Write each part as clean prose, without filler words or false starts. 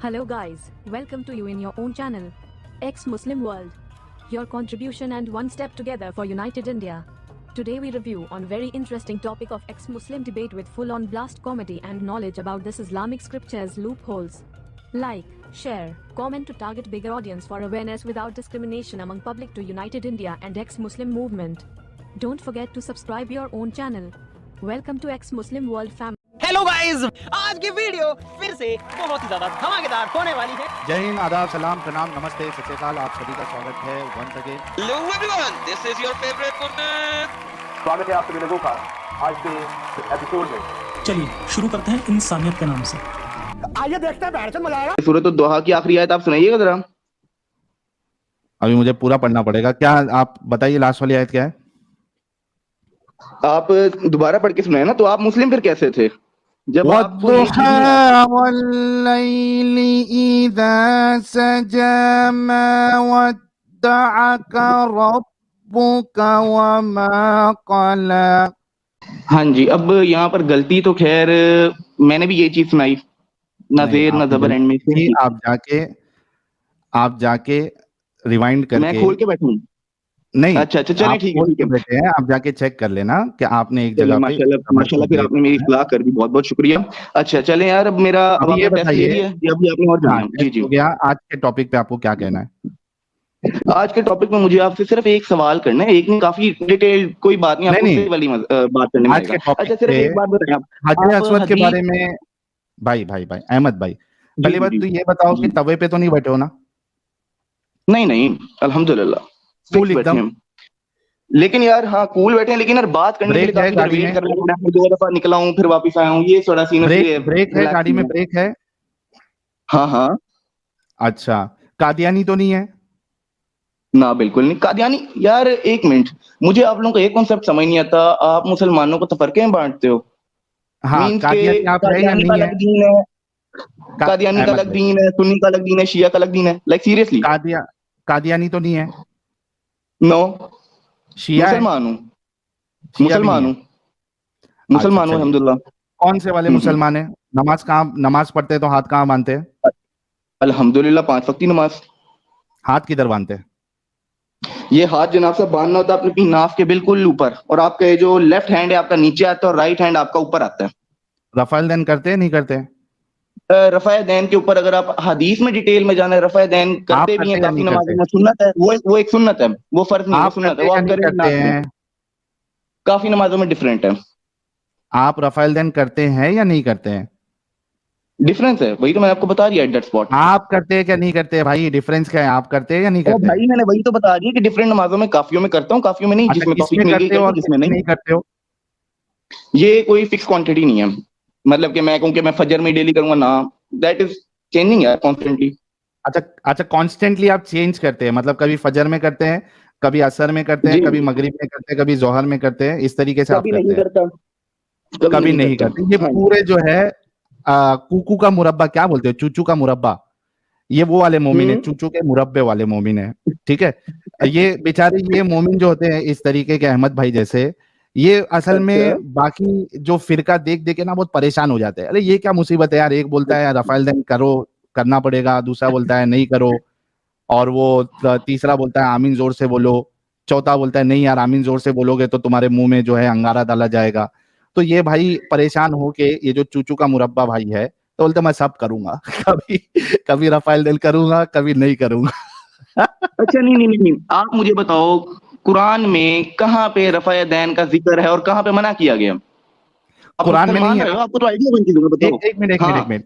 Hello guys, welcome to you in your own channel, Ex-Muslim World. Your contribution and one step together for United India. Today we review on very interesting topic of ex-Muslim debate with full-on blast comedy and knowledge about this Islamic scriptures loopholes. Like, share, comment to target bigger audience for awareness without discrimination among public to United India and ex-Muslim movement. Don't forget to subscribe your own channel. Welcome to Ex-Muslim World family. Hello guys, आज की video फिर से बहुत ही ज्यादा धमाकेदार होने वाली है। जय हिंद, आदाब, सलाम, प्रणाम, नमस्ते, सत श्री अकाल। आप सभी का स्वागत है once again. Hello everyone, this is your favorite Punit. स्वागत है आप सभी लोगों का आज के एपिसोड में। चलिए शुरू करते हैं इंसानियत के नाम से। आइए देखते हैं बैरचंद मजा आएगा। सूरत दुहा की आखिरी आयत आप सुनाइएगा जरा। अभी मुझे पूरा पढ़ना पड़ेगा। क्या आप बताइए, लास्ट वाली आयत क्या है? आप दोबारा पढ़ के सुनाए ना, तो आप मुस्लिम फिर कैसे थे जब आप वद्दुहा वल्लैलि इज़ा सजा मा वद्दअका रब्बुका वमा क़ला। हाँ जी, अब यहाँ पर गलती तो खैर मैंने भी ये चीज सुनाई, ना ज़ेर ना ज़बर एंड में से। आप जाके रिवाइंड करके, मैं खोल के बैठूं? नहीं, अच्छा चलिए ठीक है बैठे हैं, आप जाके चेक कर लेना कि आपने एक जगह पे माशाल्लाह फिर आपने मेरी इस्लाह कर दी, बहुत बहुत शुक्रिया। अच्छा चलें यार, अब मेरा अभी ये बताइए, अभी आपने और जी जी हो गया। आज के टॉपिक पे आपको क्या कहना है? आज के टॉपिक में मुझे आपसे सिर्फ एक सवाल करना है, एक नहीं काफी डिटेल, कोई बात नहीं, आपको वाली बात करने में। अच्छा सिर्फ एक बात बताएं आप, हाजिर अस्वद के बारे में। भाई अहमद भाई, पहली बात तो ये बताओ कि तवे पे तो नहीं बैठे हो ना? नहीं अल्हम्दुलिल्लाह कूल एकदम। लेकिन यार हाँ कूल बैठे हैं, लेकिन यार बात करने के लिए काफी देर वेट कर रहा हूं, 2 दफा निकला हूं फिर वापस आया हूं, ये थोड़ा सीन ब्रेक है गाड़ी में, ब्रेक है। हाँ अच्छा, कादियानी तो नहीं है ना? बिल्कुल नहीं कादियानी। यार एक मिनट, मुझे आप लोगों का एक कॉन्सेप्ट समझ नहीं आता, आप मुसलमानों को तफरके में बांटते हो। हाँ, कादियानी आप है या नहीं है? कादियानी का अलग दीन है, सुन्नी का अलग दीन है, शिया का अलग दीन है, लाइक सीरियसली। कादियानी तो नहीं है? नो, शिया मुसलमान हूँ अल्हम्दुलिल्लाह। कौन से वाले मुसलमान है? नमाज पढ़ते हैं तो हाथ कहाँ बांधते हैं? अल्हम्दुलिल्लाह 5 वक्त की नमाज। हाथ किधर बांधते हैं? ये हाथ जनाब साहब बांधना होता है अपनी नाफ के बिल्कुल ऊपर, और आपका ये जो लेफ्ट हैंड है आपका नीचे आता है और राइट हैंड आपका ऊपर आता है। रफ़ाइल दैन करते हैं नहीं करते? रफ़ाए दैन के ऊपर अगर आप हदीस में डिटेल में जाना है, रफ़ाए दैन करते भी हैं काफी नमाज़ों में, सुन्नत है, वो एक सुन्नत है, वो फर्ज नहीं है, सुन्नत है, वो आप करते हैं। काफी नमाजों में डिफरेंट है। आप रफ़ाइल दैन करते हैं या नहीं करते हैं? डिफरेंस है, वही तो मैंने आपको बता दिया एट दैट स्पॉट। आप करते हैं क्या नहीं करते हैं भाई? डिफरेंस क्या है? आप करते हैं या नहीं करते? भाई मैंने वही तो बता दिया कि डिफरेंट नमाजों में काफियों में करता हूँ, काफियों में नहीं, जिसमें तौफीक मिल गई और जिसमें नहीं करते हो। ये कोई फिक्स क्वांटिटी नहीं है, मतलब कि मैं कहूँ कि मैं फजर में डेली करूंगा ना, दैट इज चेंजिंग यार कॉन्स्टेंटली। अच्छा कॉन्स्टेंटली आप चेंज करते हैं, मतलब कभी फजर में करते हैं, कभी असर में करते हैं, कभी मगरिब में करते हैं, कभी जोहर में करते हैं, इस तरीके से आप करते हैं? कभी नहीं करते। ये पूरे जो है कुकू का मुरब्बा, क्या बोलते हो, चूचू का मुरब्बा, ये वो वाले मोमिन है, चूचू के मुरब्बे वाले मोमिन है, ठीक है। ये बेचारे ये मोमिन जो होते हैं इस तरीके के, अहमद भाई जैसे, ये असल में बाकी जो फिरका देख के ना बहुत परेशान हो जाते हैं। अरे ये क्या मुसीबत है यार, एक बोलता है रफ़ाइल दैन करना पड़ेगा, दूसरा बोलता है नहीं करो, और वो तीसरा बोलता है आमीन जोर से बोलो, चौथा बोलता है नहीं यार आमीन जोर से बोलोगे तो तुम्हारे मुंह में जो है अंगारा डाला जाएगा। तो ये भाई परेशान हो के, ये जो चूचू का मुरब्बा भाई है, तो बोलते मैं सब करूंगा, कभी रफ़ाइल दैन करूंगा, कभी नहीं करूंगा। अच्छा नहीं, आप मुझे बताओ कुरान में कहाँ पे रफ़ाए दैन का जिक्र है और कहाँ पे मना किया गया? कुरान में नहीं है। आपको तो आइडिया बन चीज़ों का बताओ। एक मिनट,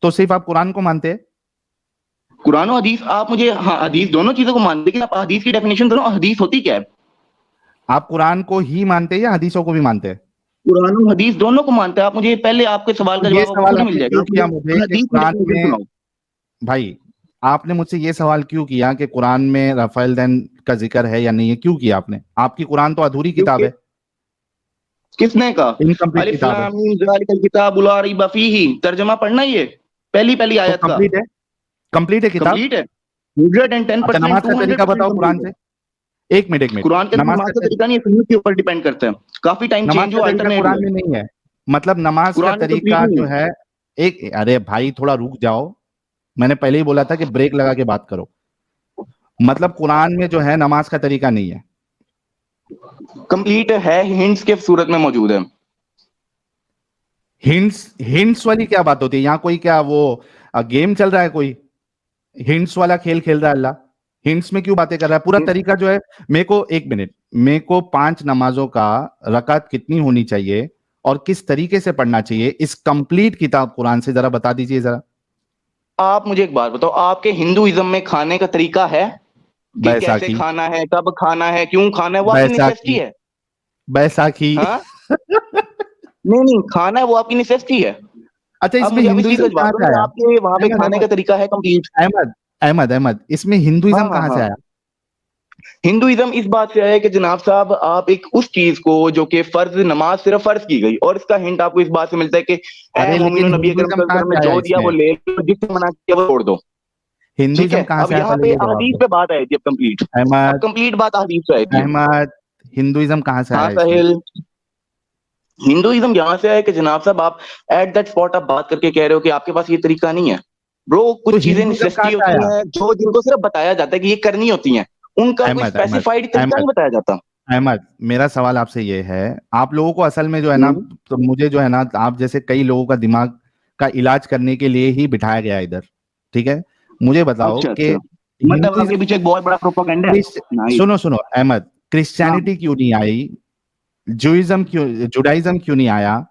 तो सिर्फ आप कुरान को मानते हैं? कुरान और हदीस आप मुझे, हाँ हदीस दोनों चीजों को मानते, लेकिन आप हदीस की डेफिनेशन दोनों, हदीस होती क्या है? आप कुरान को ही मानते हैं या हदीसों को भी मानते हैं? कुरान और हदीस दोनों को मानते हैं। आप मुझे पहले आपके सवाल का जवाब मिल जाएगा। भाई आपने मुझसे ये सवाल क्यों किया कि कुरान में रफ़ाइल दैन का जिक्र है या नहीं है? क्यों किया आपने? आपकी कुरान तो अधूरी किताब है। किसने कहा? इनकम्प्लीट किताब है। तर्जमा पढ़ना, ये पहली आयत का कंप्लीट है किताब। 110%। नमाज का तरीका बताओ कुरान से। एक मिनट, कुरान के नमाज का तरीका नहीं है, सुन्नत के ऊपर डिपेंड करता है, काफी टाइम चेंज हुआ, अल्टरनेट कुरान में नहीं है, मतलब नमाज का तरीका जो है एक, अरे भाई थोड़ा रुक जाओ, मैंने पहले ही बोला था कि ब्रेक लगा के बात करो। मतलब कुरान में जो है नमाज का तरीका नहीं है, कंप्लीट है, हिंट्स के सूरत में मौजूद है। हिंट्स वाली क्या बात होती है? यहाँ कोई क्या वो गेम चल रहा है? कोई हिंट्स वाला खेल खेल रहा है अल्लाह? हिंट्स में क्यों बातें कर रहा है? पूरा तरीका जो है, मेरे को 1 मिनट, मेरे को 5 नमाजों का रकात कितनी होनी चाहिए और किस तरीके से पढ़ना चाहिए, इस कंप्लीट किताब कुरान से जरा बता दीजिए जरा। आप मुझे एक बात बताओ, आपके हिंदुइज्म में खाने का तरीका है कि कैसे बैसाखी, खाना है, कब खाना है, क्यों खाना है, वो आपकी नेसेसिटी है। बैसाखी। हाँ? नहीं, खाना है वो आपकी नेसेसिटी है। अच्छा, अब इसमें मुझे अब इस चीज हिंदुइज्म का कहाँ जवाब से दो, आया? आपके वहां पे अहमद, खाने का तरीका है कंप्लीट। अहमद, इसमें हिंदुइज्म हाँ, कहाँ से आया? हिंदुइज्म इस बात से आया कि जनाब साहब, आप एक उस चीज को जो कि फर्ज नमाज सिर्फ फर्ज की गई, और इसका हिंट आपको इस बात से मिलता है कि अरे लेकिन नबी अकरम हिंदुइज्म कहाँ सल्लल्लाहु अलैहि वसल्लम से ने आया जो दिया वो इसमें? ले लो, जिससे मना किया वो छोड़ दो। ठीक हिंदुइज्म है, कहाँ अब से आया? यहाँ पहले पे ये जवाब अहदीस दो। पे बात आई थी। अब कंप्लीट, अब अहमद, कंप्लीट बात अहदीस पे आई थी। अहमद, हिंदुइज्म कहाँ से हाँ आया इसमें? साहिल, हिंदुइज्म यहाँ से है कि जनाब साहब, आप एट दैट स्पॉट आप बात करके कह रहे हो कि आपके पास ये तरीका नहीं है। ब्रो, तो कुछ चीजें हिंदुइज्म कहाँ नेसेसिटी से होती आया? हैं जो जिनको सिर्फ बताया जाता है कि ये करनी होती हैं, उनका कोई अहमद, अहमद, स्पेसिफाइड तरीका अहमद, नहीं बताया जाता। अहमद, मेरा सवाल आपसे ये है, आप लोगों को असल में जो है ना, हम्म। तो मुझे जो है ना, आप जैसे कई लोगों का दिमाग का इलाज करने के लिए ही बिठाया गया है इधर, ठीक है? मुझे बताओ अच्छा कि अच्छा, मतलब आपके हिंदुइज्म, पीछे एक बहुत बड़ा प्रोपेगेंडा है। नाइस। सुनो सुनो अहमद, हाँ। क्रिश्चियनिटी क्यों नहीं आई? जुइज्म क्यों, जुडाइज्म क्यों नहीं आया?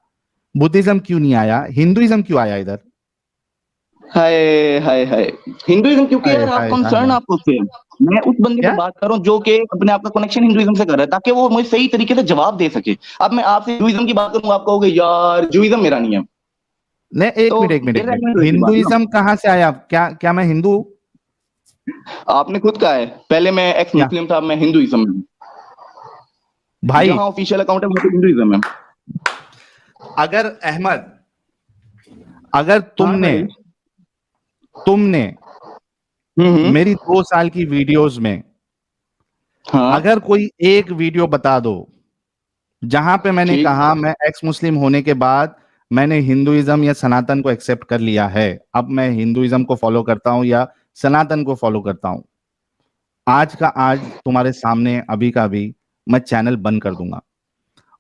बुद्धिज्म क्यों नहीं आया? हिंदुइज्म क्यों आया इधर? हाय हाय हाय, हिंदुइज्म क्योंकि हाय यार आप हाय कंसर्न हाय। आपको उससे, मैं उस बंदे पे क्या? बात कर रहा हूँ जो कि अपने आप का कनेक्शन हिंदुइज्म से कर रहा है, ताकि वो मुझे सही तरीके से जवाब दे सके। अब मैं आपसे हिंदुइज्म की बात करूंगा, आप कहोगे यार जुइज्म मेरा नहीं है, नहीं, तो एक मिनट, irrelevant होगी बात ना। हिंदुइज्म कहाँ से आया? क्या क्या मैं हिंदू हूँ? आपने खुद कहा है, पहले मैं एक्स क्या मुस्लिम था, अब मैं हिंदुइज्म में हूँ। भाई? जहाँ ऑफिशियल अकाउंट है वहाँ पे हिंदुइज्म है। अगर अहमद, अगर हाँ तुमने भाई। तुमने हम्म। मेरी 2 साल की वीडियोस में हाँ अगर कोई एक वीडियो बता दो जहां पे मैंने ठीक। कहा मैं एक्स मुस्लिम होने के बाद मैंने हिंदुइज्म या सनातन को एक्सेप्ट कर लिया है, अब मैं हिंदुइज्म को फॉलो करता हूं या सनातन को फॉलो करता हूं, आज का आज तुम्हारे सामने अभी का अभी मैं चैनल बंद कर दूंगा।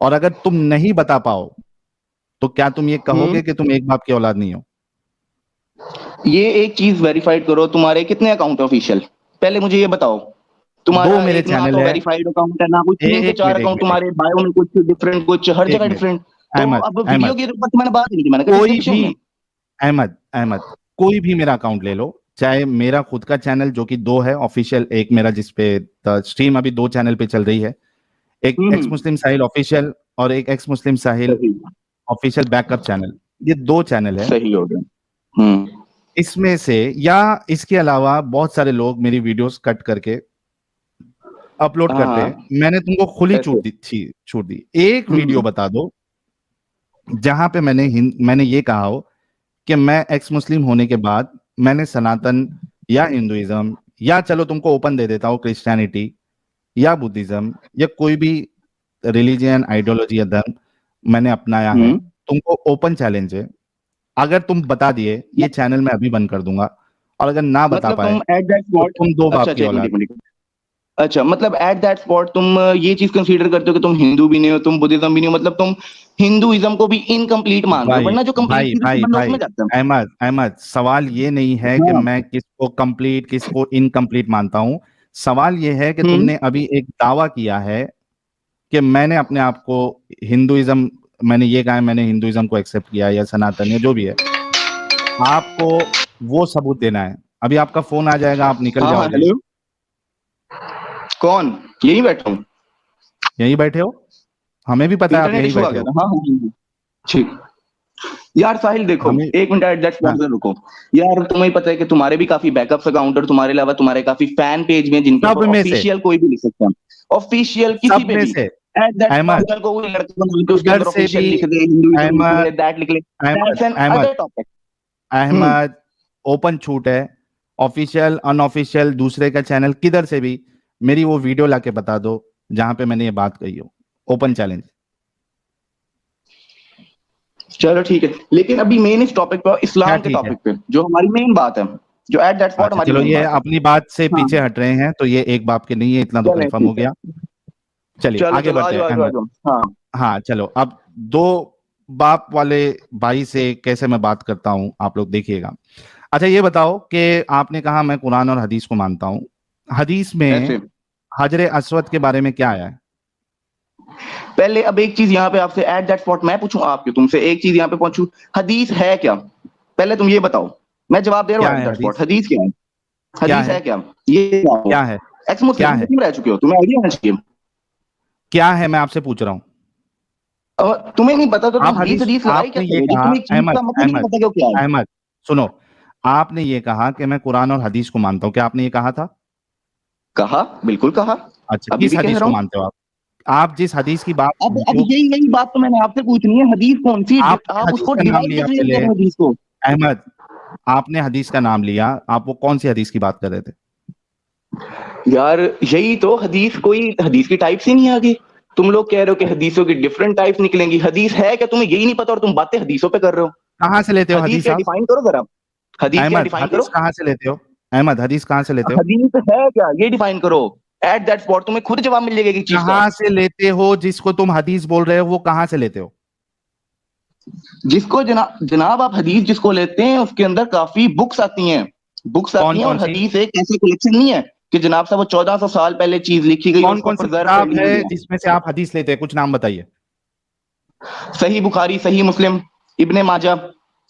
और अगर तुम नहीं बता पाओ तो क्या तुम ये कहोगे कि तुम एक बाप की औलाद नहीं हो? ये एक चीज वेरीफाइड करो, तुम्हारे कितने अकाउंट ऑफिशियल, पहले मुझे ये बताओ। 2 तुम्हारा मेरे एक ना चैनल तो है। वेरीफाइड अकाउंट है, ना कुछ 3 से 4 अकाउंट, तुम्हारे बायो में कुछ डिफरेंट, कुछ हर एक जगह मिनट डिफरेंट। तो अहमद, अब वीडियो के ऊपर तो मैंने बात ही नहीं की, मैंने कभी कोई इसके पीछे भी, अहमद कोई भी मेरा अकाउंट ले लो, चाहे मेरा खुद का चैनल जो कि 2 है ऑफिशियल, एक मेरा जिसपे स्ट्रीम अभी 2 चैनल पे चल रही है, एक एक्स मुस्लिम साहिल ऑफिशियल और एक एक्स मुस्लिम साहिल सही ऑफिशियल बैकअप चैनल, ये 2 चैनल है। सही हो गया। इसमें से या इसके अलावा बहुत सारे लोग मेरी वीडियोस कट करके अपलोड करते हैं, हाँ मैंने तुमको खुली ऐसे। छूट दी। एक वीडियो बता दो जहां पे मैंने ये कहा हो कि मैं एक्स मुस्लिम होने के बाद मैंने सनातन या हिंदुइज्म या चलो तुमको ओपन दे देता हूँ क्रिश्चियनिटी या बुद्धिज्म या कोई भी रिलीजियन आइडियोलॉजी या धर्म मैंने अपनाया है, तुमको ओपन चैलेंज है। अगर तुम बता दिए ये चैनल मैं अभी बंद कर दूंगा, और अगर ना बता मतलब पाए तुम एट दैट तो स्पॉट, तुम 2 बाप अच्छा की अच्छा, एक औलाद। मिनट। अच्छा, मतलब एट दैट स्पॉट तुम ये चीज कंसीडर करते हो कि तुम हिंदू भी नहीं हो, तुम बुद्धिज्म भी नहीं हो, मतलब तुम हिंदुइज्म को भी इनकम्प्लीट मान रहे हो, भाई वरना जो कंप्लीट भाई चीज भाई बंदा भाई उसमें जाता है। अहमद, सवाल ये नहीं है कि हाँ। मैं किसको कंप्लीट किसको इनकम्प्लीट मानता हूं। सवाल ये है कि हम्म। तुमने अभी एक दावा किया है कि मैंने अपने आप को हिंदुइज्म, मैंने ये कहा है मैंने हिंदुइज्म को एक्सेप्ट किया या सनातन या जो भी है, आपको वो सबूत देना है। अभी आपका फोन आ जाएगा, आप निकल हाँ हाँ, जाओगे। हेलो, कौन? यही बैठा हूँ, यहीं बैठे हो, हमें भी पता है आप इंटरनेट यहीं इशू आ बैठे गया हो। था। हाँ हाँ ठीक। यार साहिल देखो, हमें, एक मिनट एट दैट हाँ, स्पॉट रुको। यार तुम्हें पता है कि तुम्हारे भी काफी बैकअप्स अकाउंट और तुम्हारे अलावा तुम्हारे काफी फैन पेज में जिनके सब ऊपर में से, ऑफिशियल कोई भी लिख सकता है, ऑफिशियल किसी सब पे में भी। से एट दैट अहमद, स्पॉट को कोई लड़का बना के उसके उधर अंदर से ऑफिशियल भी लिख दे, हिंदुइज्म लिख ले, अहमद, दैट लिख ले, that's an Ahmad, other topic. Ahmad open छूट है, ऑफिशियल अनऑफिशियल दूसरे का चैनल किधर से भी मेरी वो वीडियो लाके बता दो जहां पे मैंने ये बात कही हो, ओपन चैलेंज। चलो ठीक है, लेकिन अभी मेन इस टॉपिक पे, क्या इस्लाम के ठीक है? टॉपिक पे जो हमारी मेन बात है, जो एट दैट स्पॉट अच्छा हमारी चलो, main ये बात है। अपनी बात से हाँ। पीछे हट रहे हैं, तो ये एक बाप के नहीं है, इतना तो चलें, कंफर्म हो ठीक है। गया। चलिए चलो आगे चलो, बढ़ते आ हैं जाओ आ जाओ आ अहमद। जाओ। हाँ, हाँ चलो, अब दो बाप वाले भाई से कैसे मैं बात करता हूं, आप लोग देखिएगा। अच्छा ये बताओ कि आपने कहा मैं कुरान और हदीस को मानता हूं, हदीस में ऐसे हजर अस्वद के बारे में क्या आया है? पहले अब एक चीज यहाँ पे आपसे एट दैट स्पॉट मैं पूछूं, आपके तुमसे एक चीज यहाँ पे पूछूं, हदीस है क्या? पहले तुम ये बताओ, मैं जवाब दे रहा क्या हूँ एट है दैट स्पॉट, हदीस? हदीस क्या है? क्या हदीस है? है क्या? ये क्या है? एक्स मुस्लिम क्या है? मुस्लिम रह चुके हो, तुम्हें आइडिया होना चाहिए। क्या है, मैं आपसे पूछ रहा हूं। अब तुम्हें नहीं पता तो तुम आप हदीस हदीस, हदीस लगाई क्या आपने ये करोगे? कहा, तुम्हें एक चीज अहमद का मतलब ही नहीं अहमद पता कि वो क्या है। अहमद सुनो, आपने ये कहा कि मैं कुरान और हदीस को मानता हूं, क्या आपने ये कहा था? कहा, बिल्कुल कहा। अच्छा, अभी किस भी कह हदीस रहा को हूँ। मानते हो आप जिस हदीस की बात अब जो यही यही बात तो मैंने आपसे पूछनी है, हदीस कौन सी? आपने आप हदीस उसको का नाम डिवाइड लिया कैसे पहले, कर रहे हो हदीस को? अहमद आपने हदीस का नाम लिया, आप वो कौन सी हदीस की बात कर रहे थे? यार यही तो, हदीस कोई हदीस की टाइप से नहीं आगे। तुम लोग कह रहे हो कि हदीसों की डिफरेंट टाइप्स निकलेंगी, हदीस है क्या? तुम्हें यही नहीं पता और तुम बातें हदीसों पे कर रहे हो। कहाँ से लेते हो हदीस हदीस क्या आप? डिफाइन करो जरा, हदीस क्या अहमद डिफाइन हदीस करो। कहाँ से लेते हो? अहमद हदीस कहाँ से लेते हो? हदीस है क्या ये डिफाइन करो। एट दैट स्पॉट तुम्हें खुद जवाब मिल जाएगा एक चीज का। कहाँ से लेते हो? जिसको तुम हदीस बोल रहे हो वो कहाँ से लेते हो? जिसको जनाब आप हदीस जिसको लेते हैं उसके अंदर काफी बुक्स आती हैं, बुक्स आती कौन हैं। कौन और सी? हदीस एक ऐसे कलेक्शन नहीं है कि जनाब साहब वो 1400 साल पहले चीज लिखी गई और कौन उसको कौन सी प्रिजर्व कर किताब ली है हुई है। जिसमें से आप हदीस लेते हैं, कुछ नाम बताइए। सही बुखारी, सही मुस्लिम, इब्ने माजा,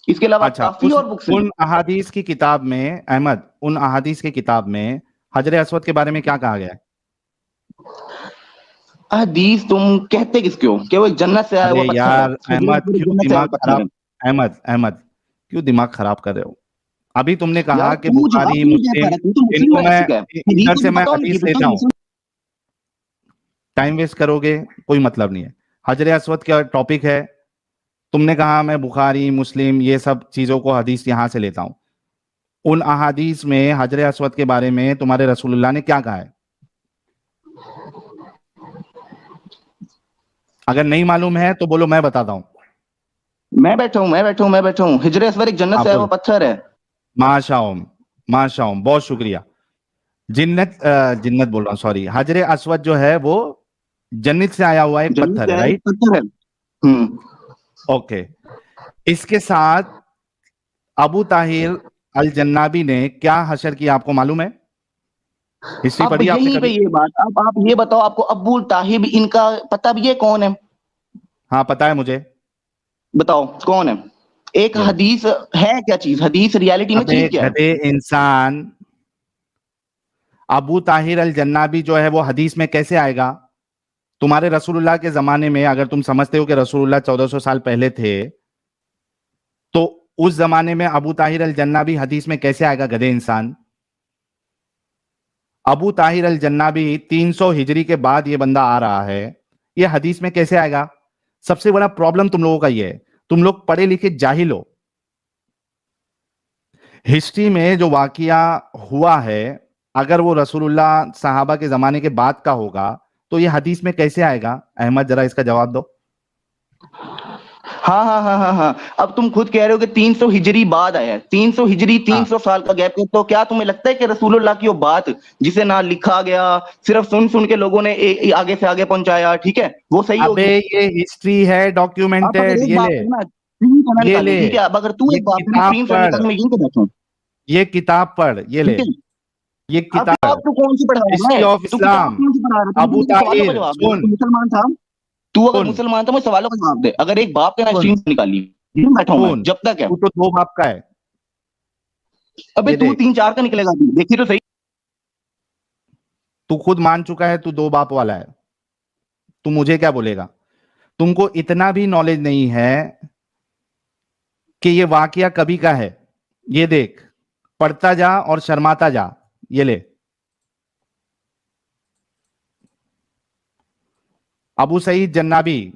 इसके अलावा अच्छा, काफी उस और बुक्स हैं। उन अहादीस की किताब में, अहमद उन अहादीस की किताब में हजर अस्वद के बारे में क्या कहा गया है? हदीस तुम कहते किसके हो कि वो एक जन्नत से आया अरे हुआ पत्थर है? यार हजरत अहमद, पूरी क्यों जन्नत से आया दिमाग हुआ पत्थर खराब, है। अहमद अहमद क्यों दिमाग खराब कर रहे हो? अभी तुमने कहा यार कि तू जवाब बुखारी क्यों नहीं दे पा मुस्लिम, रहा? तू तो मुस्लिम इनको रह मैं चुका है, हदीस इधर तुझे से मैं पता होनी हदीस चाहिए, लेता तू हूँ, मुस्लिम। टाइम वेस्ट करोगे, कोई मतलब नहीं है। हजर अस्वद का टॉपिक है, तुमने कहा मैं बुखारी मुस्लिम ये सब चीजों को हदीस यहां से लेता हूं। उन अहादीस में हजर अस्वद के बारे में तुम्हारे रसूलुल्लाह ने क्या कहा है? अगर नहीं मालूम है तो बोलो, मैं बताता हूं। मैं बैठा हूँ हिजर असवर एक जन्नत आप से आया हुआ बोलो। पत्थर है। माशाओम, माशाओम, बहुत शुक्रिया। जिन्नत बोल रहा हूँ, सॉरी, हजर अस्वद जो है वो जन्नत से आया हुआ एक जन्नत पत्थर से है, आया राइट? हुआ पत्थर है। ओके। इसके साथ अबू ताहिर अल जन्नाबी ने क्या हशर किया, आपको मालूम है? हिस्ट्री अब पढ़ी आपने यहीं पे कभी? ये बात, अब आप ये बताओ, आपको अब्बुल ताहिब इनका पता भी है कौन है? हाँ पता है मुझे। बताओ कौन है। एक ये लो। हदीस है क्या चीज? हदीस रियलिटी में अबे चीज क्या है? गधे इंसान, अबू ताहिर अल जन्नाबी जो है वो हदीस में कैसे आएगा? तुम्हारे रसूलुल्लाह के जमाने में, अगर तुम समझते हो कि रसूलुल्लाह 1400 साल पहले थे, तो उस जमाने में अबू ताहिर अल जन्नाबी हदीस में कैसे आएगा, गधे इंसान? अबू ताहिर अल जन्नाबी 300 हिजरी के बाद ये बंदा आ रहा है, ये हदीस में कैसे आएगा? सबसे बड़ा प्रॉब्लम तुम लोगों का ये है, तुम लोग पढ़े लिखे जाहिल हो। हिस्ट्री में जो वाकया हुआ है, अगर वो रसूलुल्लाह सहाबा के जमाने के बाद का होगा तो ये हदीस में कैसे आएगा? अहमद जरा इसका जवाब दो। हाँ। अब तुम खुद कह रहे हो कि 300 हिजरी बाद आया है, 300 हिजरी, हाँ 300 साल का गैप है। तो क्या तुम्हें लगता है कि रसूलुल्लाह की वो बात जिसे ना लिखा गया, सिर्फ सुन सुन के लोगों ने आगे से आगे पहुंचाया, ठीक है, वो सही अबे होगी? ये हिस्ट्री है, आप अगर डॉक्यूमेंटेड, एक ये बात ले, करना स्क्रीन को ना ये निकालिए, ले, ठीक है? अब अगर तू ये एक बात करना किताब स्क्रीन से पढ़, निकाल, मैं यहीं पे बैठा हूँ, ये किताब पढ़, ये ले, ठीक है? ये अब किताब किताब तू कौन सी पढ़ा रहा हिस्ट्री है? ऑफ तू किताब इस्लाम। कौन सी पढ़ा रहा है? तू अबू मुझे सवालों का ताहिर जवाब दे। सुन, तू मुसलमान था, तू अगर सुन, मुसलमान था मुझे सवालों का जवाब दे। अगर एक बाप के ना सुन, स्क्रीन से निकाली, यहीं बैठा हूं मैं सुन, जब तक है। तू तो दो बाप का है। अबे ये तू देख, 3-4 का निकलेगा अभी, देखिए तो सही। तू खुद मान चुका है तू दो बाप वाला है, तू मुझे क्या बोलेगा? तुमको इतना भी नॉलेज नहीं है कि ये वाकया कभी का है। ये देख, पढ़ता जा और शर्माता जा। ये ले, अबू सईद जन्नाबी,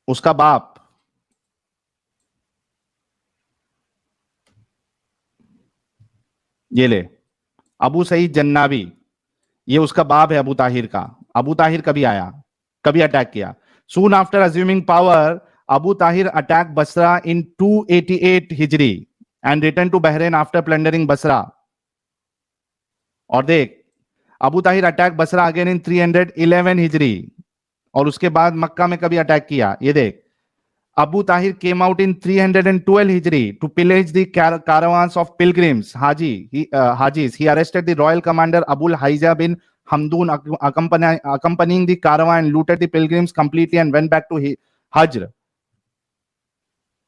उसका बाप, ये ले, अबू सईद जन्नाबी, ये उसका बाप है अबू ताहिर का। अबू ताहिर कभी आया, कभी अटैक किया? Soon after assuming power, Abu Tahir attack Basra in 288 हिजरी। and returned to Bahrain after plundering Basra. और देख, Abu Tahir attack Basra again in 311 हिजरी, और उसके बाद मक्का में कभी अटैक किया? ये देख, Abu Tahir came out in 312 Hijri to pillage the caravans of pilgrims, Hajis. He arrested the royal commander Abul Haija bin Hamdun, accompanying the caravan, and looted the pilgrims completely and went back to Hajr.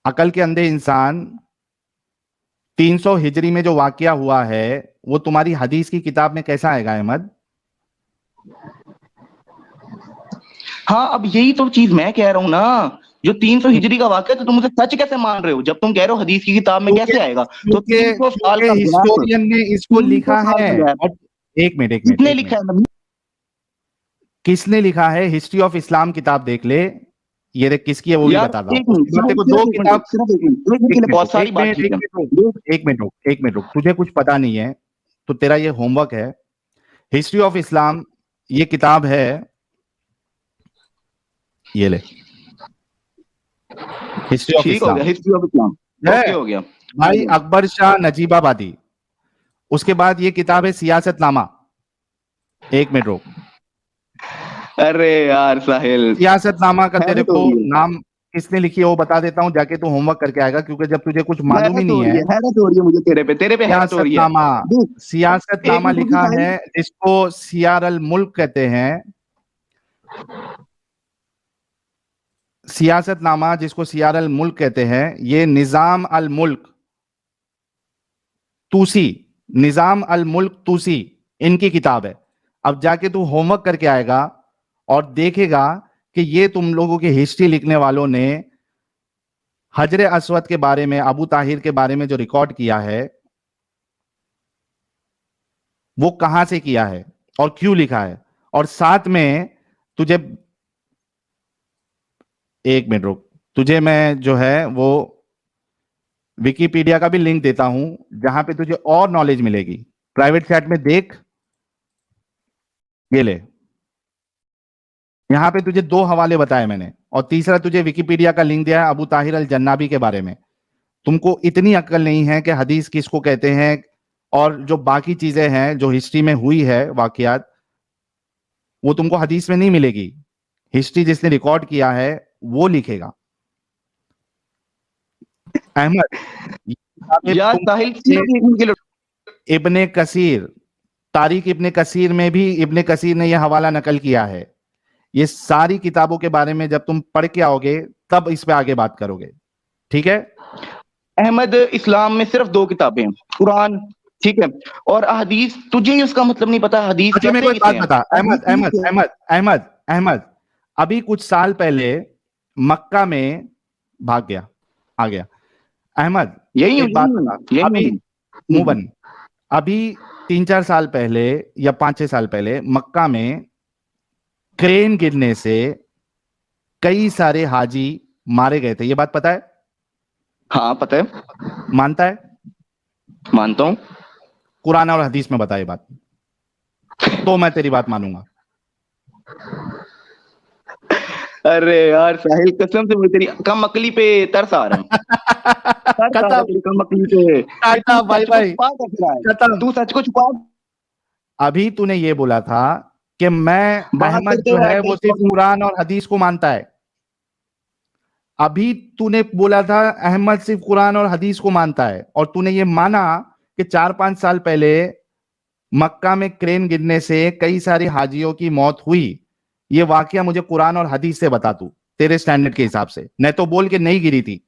अकल के अंधे इंसान, 300 हिजरी में जो वाकया हुआ है वो तुम्हारी हदीस की किताब में कैसा आएगा अहमद? हाँ, अब यही तो चीज मैं कह रहा हूँ ना, जो 300 हिजरी का वाकया, तो तुम उसे सच कैसे मान रहे हो जब तुम कह रहे हो हदीस की किताब में कैसे आएगा? तो 300 साल का हिस्टोरियन ने इसको लिखा है। एक मिनट, किसने लिखा है नबी? किसने लिखा है? हिस्ट्री ऑफ इस्लाम किताब देख ले, ये देख किसकी है वो भी बता दो। दो किताब, बहुत सारी बात। एक मिनट रुक, तुझे कुछ पता नहीं है तो तेरा ये होमवर्क है। हिस्ट्री ऑफ इस्लाम ये किताब है, ये ले, history of Islam. History of Islam हो गया भाई अकबर शाह नजीबाबादी। उसके बाद ये किताब है सियासतनामा। एक मिनट रुक, अरे यार साहिल, सियासतनामा का तेरे को नाम किसने लिखी है वो बता देता हूं, जाके तू होमवर्क करके आएगा, क्योंकि जब तुझे कुछ मालूम ही नहीं है। हैरत हो रही है मुझे तेरे पे सियासतनामा लिखा है, जिसको सियार अल मुल्क कहते हैं। सियासतनामा जिसको सियार अल मुल्क कहते हैं, ये निजाम अल मुल्क तूसी, निजाम अल मुल्क तूसी इनकी किताब है। अब जाके तू होमवर्क करके आएगा और देखेगा कि ये तुम लोगों की हिस्ट्री लिखने वालों ने हजरे अस्वद के बारे में, अबू ताहिर के बारे में जो रिकॉर्ड किया है वो कहां से किया है और क्यों लिखा है। और साथ में तुझे, एक मिनट रुक, तुझे मैं जो है वो विकिपीडिया का भी लिंक देता हूं, जहां पे तुझे और नॉलेज मिलेगी। प्राइवेट चैट में देख, ये ले, यहां पे तुझे 2 हवाले बताए मैंने, और तीसरा तुझे विकिपीडिया का लिंक दिया है अबू ताहिर अल जन्नाबी के बारे में। तुमको इतनी अक्ल नहीं है कि हदीस किसको कहते हैं, और जो बाकी चीजें हैं जो हिस्ट्री में हुई है वाकयात, वो तुमको हदीस में नहीं मिलेगी। हिस्ट्री जिसने रिकॉर्ड किया है वो लिखेगा। अहमद, इब्ने कसीर, तारीख इब्ने कसीर में भी इब्ने कसीर ने यह हवाला नकल किया है। ये सारी किताबों के बारे में जब तुम पढ़ के आओगे तब इस पे आगे बात करोगे, ठीक है? अहमद, इस्लाम में सिर्फ 2 किताबें हैं, कुरान, ठीक है, और हदीस। तुझे ही उसका मतलब नहीं पता हदीस। अच्छा, मेरे को एक बात बता अहमद, अहमद अहमद अहमद अहमद अभी कुछ साल पहले मक्का में भाग गया, आ गया। अहमद, एक बात बता, अभी मुंह बंद, अभी 3-4 साल पहले या 5-6 साल पहले मक्का में क्रेन गिरने से कई सारे हाजी मारे गए थे, ये बात पता है? हाँ पता है। मानता है? मानता हूं। कुरान और हदीस में बता ये बात, तो मैं तेरी बात मानूंगा। अरे यार साहिल, कसम से मुझे तेरी कम अकली पे तरस आ रहा है। कम अकली पे। भाई भाई, तू सच को छुपा। अभी तूने ये बोला था कि मैं, अहमद जो है वो सिर्फ कुरान और हदीस को मानता है। अभी तूने बोला था अहमद सिर्फ कुरान और हदीस को मानता है, और तूने ये माना कि 4-5 साल पहले मक्का में क्रेन गिरने से कई सारे हाजियों की मौत हुई। ये वाकया मुझे कुरान और हदीस से बता तू, तेरे स्टैंडर्ड के हिसाब से। नहीं तो बोल के नहीं गिरी थी,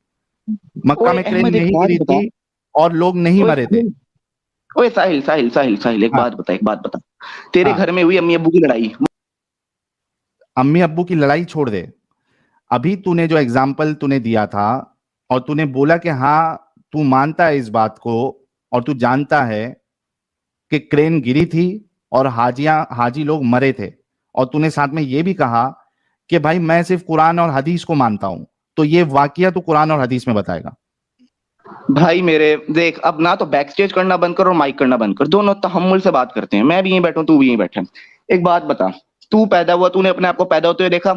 मक्का में क्रेन नहीं गिरी थी और लोग नहीं मरे थे। ओए साहिल साहिल साहिल साहिल, एक बात बता, तेरे घर में हुई अम्मी अब्बू की लड़ाई, अम्मी अब्बू की लड़ाई छोड़ दे। अभी तूने जो एग्जाम्पल तूने दिया था और तूने बोला कि हाँ तू मानता है इस बात को और तू जानता है कि क्रेन गिरी थी और हाजी लोग मरे थे, और तूने साथ में ये भी कहा कि भाई मैं सिर्फ कुरान और हदीस को मानता हूं, तो ये वाकया तू कुरान और हदीस में बताएगा। भाई मेरे देख, अब ना तो बैक स्टेज करना बंद कर और माइक करना बंद कर, दोनों तहम्मुल से बात करते हैं। मैं भी यहीं बैठा हूं, तू भी यहीं बैठा। एक बात बता, तू पैदा हुआ, तूने अपने आप को पैदा होते हुए देखा?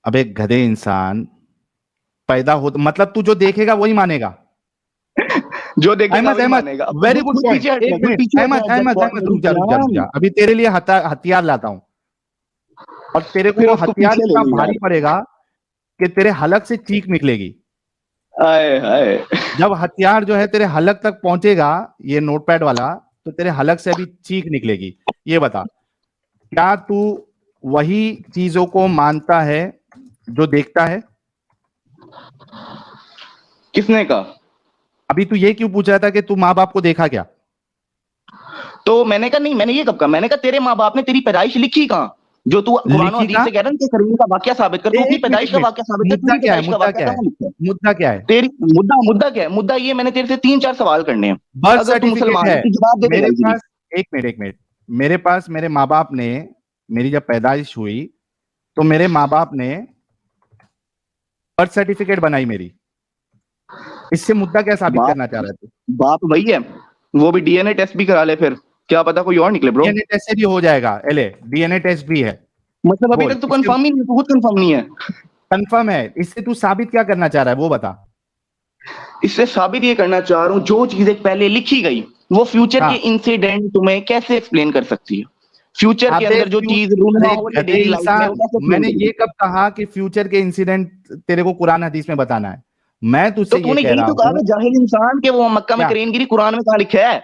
अब एक गधे इंसान पैदा हो, मतलब तू जो देखेगा वही मानेगा। जो देखेगा अहमद वही अहमद मानेगा। वेरी गुड खुद पॉइंट। पीछे हट एक जा, खुद मिनट पीछे हट अहमद जा, अहमद जब अहमद रुक जा रुक जा रुक जा, अभी तेरे लिए हथियार लाता हूँ और तेरे को फिर वो उसको हथियार पीछे ले इतना ली भारी यार। पड़ेगा कि तेरे हलक से चीख निकलेगी। आए हाय। जब हथियार जो है तेरे हलक तक पहुंचेगा, ये नोटपैड वाला, तो तेरे हलक से अभी चीख निकलेगी। ये बता, क्या तू वही चीजों को मानता है जो देखता है? किसने कहा? अभी तू ये क्यों पूछ रहा था कि तू माँ बाप को देखा क्या? तो मैंने कहा नहीं, मैंने ये कब कहा? मैंने कहा तेरे माँ बाप ने तेरी पैदाइश लिखी कहाँ? जो तू कुरान और लिखी हदीस कहाँ? से कह रहा है ना, करीम का वाकया साबित कर, तू अपनी एक पैदाइश का मिनट, वाकया साबित कर, मुद्दा तेरी क्या है? पैदाइश का मुद्दा वाकया क्या है? कहाँ लिखा है? मुद्दा क्या है? तेरी मुद्दा क्या है? मुद्दा ये, मैंने तेरे से 3-4 सवाल करने हैं। बर्थ अगर तू सर्टिफिकेट मुसलमान है है तो जवाब दे मेरे देगा। पास। एक मिनट, मेरे पास मेरे माँ बाप ने, मेरी जब पैदाइश हुई तो मेरे माँ बाप ने बर्थ सर्टिफिकेट बनाई मेरी। इससे मुद्दा क्या साबित बाप करना चाह रहे थे? बाप वही है, वो भी डीएनए टेस्ट भी करा ले, फिर क्या पता कोई और निकले ब्रो। डीएनए टेस्ट से भी हो जाएगा, एले डीएनए टेस्ट भी है। मतलब अभी बोल, तक तो इससे कंफर्म ही नहीं, खुद कंफर्म नहीं है। कंफर्म है। इससे तू साबित क्या करना चाह रहा है वो बता। इससे साबित ये करना चाह रहा हूँ, जो चीजें पहले लिखी गई वो फ्यूचर हाँ। के इंसिडेंट तुम्हें कैसे एक्सप्लेन कर सकती है? फ्यूचर के अबे अंदर जो चीज रूलमा हो रही है गधे डेली लाइफ में, वो इंसान, कैसे एक्सप्लेन मैंने ये करेगी? कब कहा कि फ्यूचर के इंसिडेंट तेरे को कुरान हदीस में बताना है? मैं तो तुझसे ये तूने कह यही रहा तो कहा हूँ कि जाहिल इंसान के वो मक्का में क्या, क्रेन गिरी, कुरान में कहाँ लिखा है?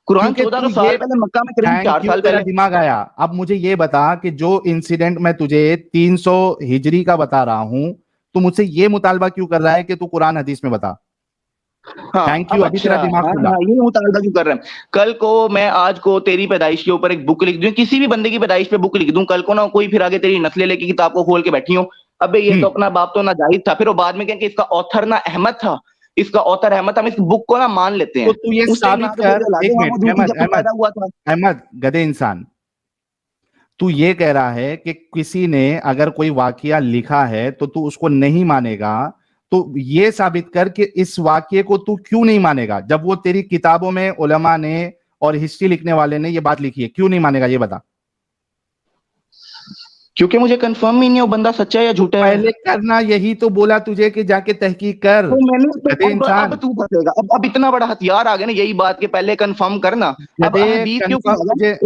कुरान क्योंकि 1400 तू साल ये, पहले, मक्का में क्रेन 4 थैंक यू, साल तेरा पहले। दिमाग आया। अब मुझे ये बता कि जो इंसिडेंट मैं तुझे 300 हिजरी का बता रहा हूं, तू मुझसे ये मुतालबा क्यों कर रहा है कि तू कुरान हदीस में बता? हाँ थैंक यू, अब अभी अच्छा, तेरा दिमाग हाँ खुला। हाँ, ये मुतालबा क्यों कर रहे हैं? कल को मैं, आज को तेरी पैदाइश के ऊपर एक बुक लिख दूं, किसी भी बंदे की पैदाइश पे बुक लिख दूं, कल को ना कोई फिर आगे तेरी नस्लें लेके किताब को खोल के बैठी हो, अबे ये तो अपना बाप तो नाजाहिद था, फिर वो बाद में कहें कि इसका ऑथर ना अहमद था, इसका ऑथर अहमद था, हम इस बुक को ना मान लेते तो हैं। तू ये उस टाइम साबित ना तो कर। फिर एक वहां मिनट, वो झूठी अहमद जब तक अहमद पैदा हुआ था। अहमद गधे इंसान, तू ये कह रहा है कि किसी ने अगर कोई वाकया लिखा है तो तू उसको नहीं मानेगा। तो ये साबित कर कि इस वाकये को तू क्यों नहीं मानेगा, जब वो तेरी किताबों में उलमा ने और हिस्ट्री लिखने वाले ने ये बात लिखी है, क्यों नहीं मानेगा ये बता। क्योंकि मुझे कंफर्म ही नहीं है वो बंदा सच्चा है या झूठा है। पहले करना, यही तो बोला तुझे कि जाके तहकीक कर, तो मैंने तो गधे अब इंसान। तू फंसेगा, अब इतना बड़ा हथियार आ गया ना, यही बात के पहले कंफर्म करना। अब गधे हदीस क्यों कंफर्म कहा? तुझे,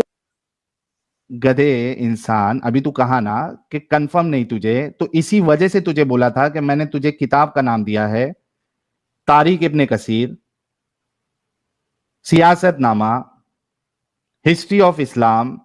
गधे इंसान, अभी तू कहा ना कि कंफर्म नहीं तुझे, तो इसी वजह से तुझे बोला था कि मैंने तुझे किताब का नाम दिया है तारिक इब्ने कसीर, सियासतनामा, हिस्ट्री ऑफ इस्लाम,